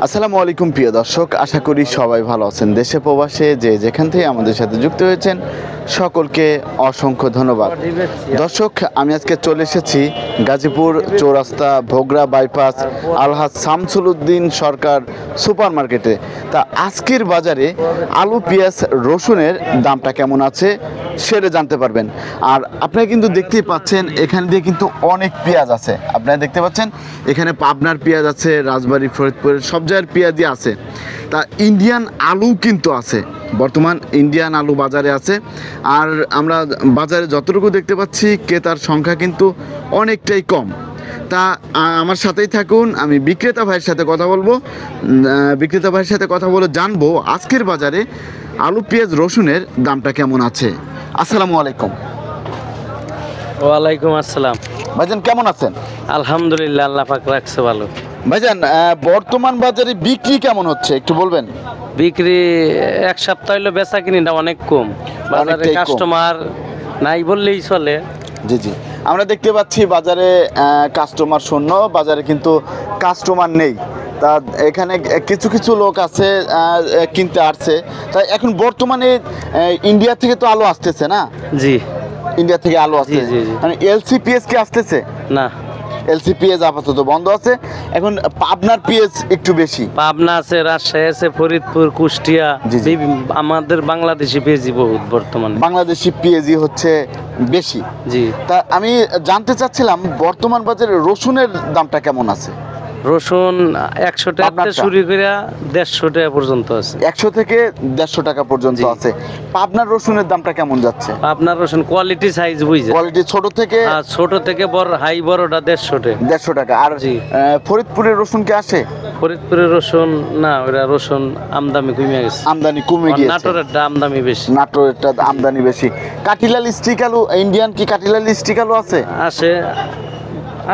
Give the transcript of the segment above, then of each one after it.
আসসালামু আলাইকুম প্রিয় দর্শক, আশা করি সবাই ভালো আছেন। দেশে প্রবাসে যে যেখান থেকে আমাদের সাথে যুক্ত হয়েছেন সকলকে অসংখ্য ধন্যবাদ। দর্শক, আমি আজকে চলে এসেছি গাজীপুর চৌরাস্তা ভোগড়া বাইপাস আলহাজ শামসুল উদ্দিন সরকার সুপার মার্কেটে। তা আজকের বাজারে আলু, পেঁয়াজ, রসুনের দামটা কেমন আছে সেটা জানতে পারবেন। আর আপনারা কিন্তু দেখতেই পাচ্ছেন এখানে দিয়ে কিন্তু অনেক পেঁয়াজ আছে। আপনারা দেখতে পাচ্ছেন এখানে পাবনার পেঁয়াজ আছে, রাজবাড়ী, ফরিদপুরের সব জায়গার পেঁয়াজই আছে। তা ইন্ডিয়ান আলু কিন্তু আছে, বর্তমান ইন্ডিয়ান আলু বাজারে আছে। আর আমরা বাজারে যতটুকু দেখতে পাচ্ছি ক্রেতার সংখ্যা কিন্তু অনেকটাই কম। তা আমার সাথেই থাকুন, আমি বিক্রেতা ভাইয়ের সাথে কথা বলবো। বিক্রেতা ভাইয়ের সাথে কথা বলে জানবো আজকের বাজারে আলু, পেঁয়াজ, রসুনের দামটা কেমন আছে। আসসালামু আলাইকুম। ওয়ালাইকুম আসসালাম। ভাইজান কেমন আছেন? আলহামদুলিল্লাহ, আল্লাহ পাক রাখছে ভালো। ভাইজান বর্তমান বাজারে বিক্রি কেমন হচ্ছে একটু বলবেন? বিক্রি এক সপ্তাহ হইলো, বেচা কিনিটা অনেক কম, বাজারে অনেকটাই কম। কাস্টমার নাই বললেই চলে। জি জি, আমরা দেখতে পাচ্ছি বাজারে কাস্টমার শূন্য, বাজারে কিন্তু কাস্টমার নেই। তা এখানে কিছু কিছু লোক আছে কিনতে আসছে। তাই এখন বর্তমানে ইন্ডিয়া থেকে তো আলু আসতেছে না? জি, ইন্ডিয়া থেকে আলু আসছে, জি, জি। মানে এলসিপিএস কি আসতেছে? না, এলসিপিএস আপাতত বন্ধ আছে। এখন পাবনার পিএস একটু বেশি। পাবনা আছে, রাজশাহী আছে, ফরিদপুর, কুষ্টিয়া, জি, জি। আমাদের বাংলাদেশি পেয়েছি বহুত বর্তমানে। বাংলাদেশি পিএসই হচ্ছে বেশি। জি। তা আমি জানতে চাচ্ছিলাম বর্তমান বাজারে রসুনের দামটা কেমন আছে? রসুন 100 টাকা পাবনারটা? শুরু করে 150 টাকা পর্যন্ত আছে। 100 থেকে 150 টাকা পর্যন্ত জি। আছে। পাবনার রসুনের দামটা কেমন যাচ্ছে? আপনার রসুন কোয়ালিটি সাইজ বুঝে, কোয়ালিটি ছোট থেকে ছোট থেকে বড়, হাই বড়টা 150 টাকা। 150 টাকা। আর জি। ফরিদপুরের রসুন কি আসে? ফরিদপুরের রসুন না, ওরা রসুন আমদানি কমে গেছে। আমদানি কমে গিয়েছে। নাটোরের আমদানি বেশি। নাটোরেরটা আমদানি বেশি। কাটিলাল স্টিক আলু, ইন্ডিয়ান কি কাটিলাল স্টিক আলু আছে?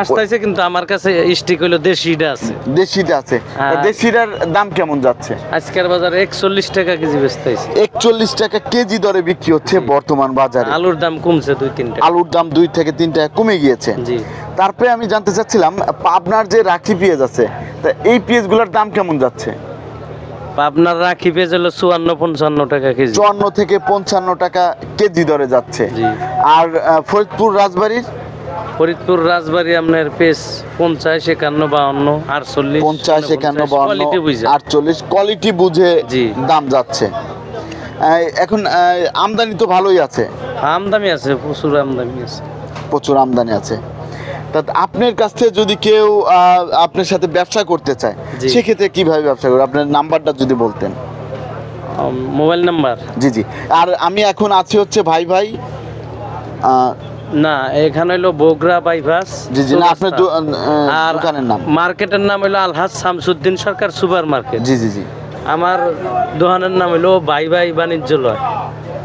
আসতেছে, কিন্তু আমার কাছে স্টিক হইলো দেশিটা আছে। দেশিটা আছে। হ্যাঁ। দেশিটার দাম কেমন যাচ্ছে? আজকের বাজারে 41 টাকা কেজি বেচতেছে। 41 টাকা কেজি দরে বিক্রি হচ্ছে বর্তমান বাজারে। আলুর দাম কমছে 2-3 টাকা। আলুর দাম 2 থেকে 3 টাকা কমে গিয়েছে। জি। তারপরে আমি জানতে চাচ্ছিলাম পাবনার যে রাখি পেঁয়াজ আছে, তা এই পেঁয়াজগুলোর দাম কেমন যাচ্ছে? আপনার রাখি পেঁয়াজ হলো 54-55 টাকা কেজি। 54 থেকে 55 টাকা কেজি দরে যাচ্ছে। জি। আর ফরিদপুর রাজবাড়ির? ফরিদপুর রাজবাড়ি আপনার পেঁয়াজ 50, 51, 52, 48, 50, 51, 52, কোয়ালিটি বুঝে। 48 কোয়ালিটি বুঝে জি। দাম যাচ্ছে। এখন আমদানি তো ভালোই আছে। আমদানি আছে, প্রচুর আমদানি আছে। প্রচুর আমদানি আছে। তা আপনার কাছ থেকে যদি কেউ আপনার সাথে ব্যবসা করতে চায়, জি। সেক্ষেত্রে কিভাবে ব্যবসা করবে? আপনার নাম্বারটা যদি বলতেন। Mobile number? জি জি। আর আমি এখন আছি হচ্ছে ভাই ভাই না, এখানে হলো বগুড়া বাইপাস। জি জি, না আপনার আর দোকানের নাম? মার্কেটের নাম হলো আলহাজ শামসুদ্দিন সরকার সুপার মার্কেট। জি জি জি। আমার দোকানের নাম হলো ভাই ভাই বাণিজ্যালয়।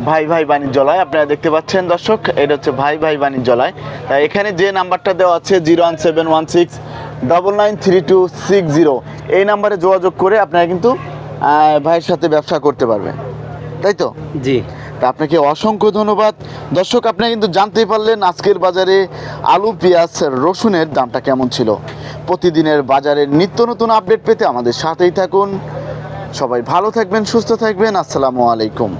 ভাই ভাই বাণিজ্যালয় আপনারা দেখতে পাচ্ছেন দর্শক, এটা হচ্ছে ভাই ভাই বাণিজ্যালয়। তাই এখানে যে নাম্বারটা দেওয়া আছে 01716993260, এই নাম্বারে যোগাযোগ করে আপনারা কিন্তু ভাইয়ের সাথে ব্যবসা করতে পারবেন, তাই তো? জি। তা আপনাকে অসংখ্য ধন্যবাদ। দর্শক, আপনারা কিন্তু জানতেই পারলেন আজকের বাজারে আলু, পেঁয়াজ, রসুনের দামটা কেমন ছিল। প্রতিদিনের বাজারের নিত্য নতুন আপডেট পেতে আমাদের সাথেই থাকুন। সবাই ভালো থাকবেন, সুস্থ থাকবেন। আসসালামু আলাইকুম।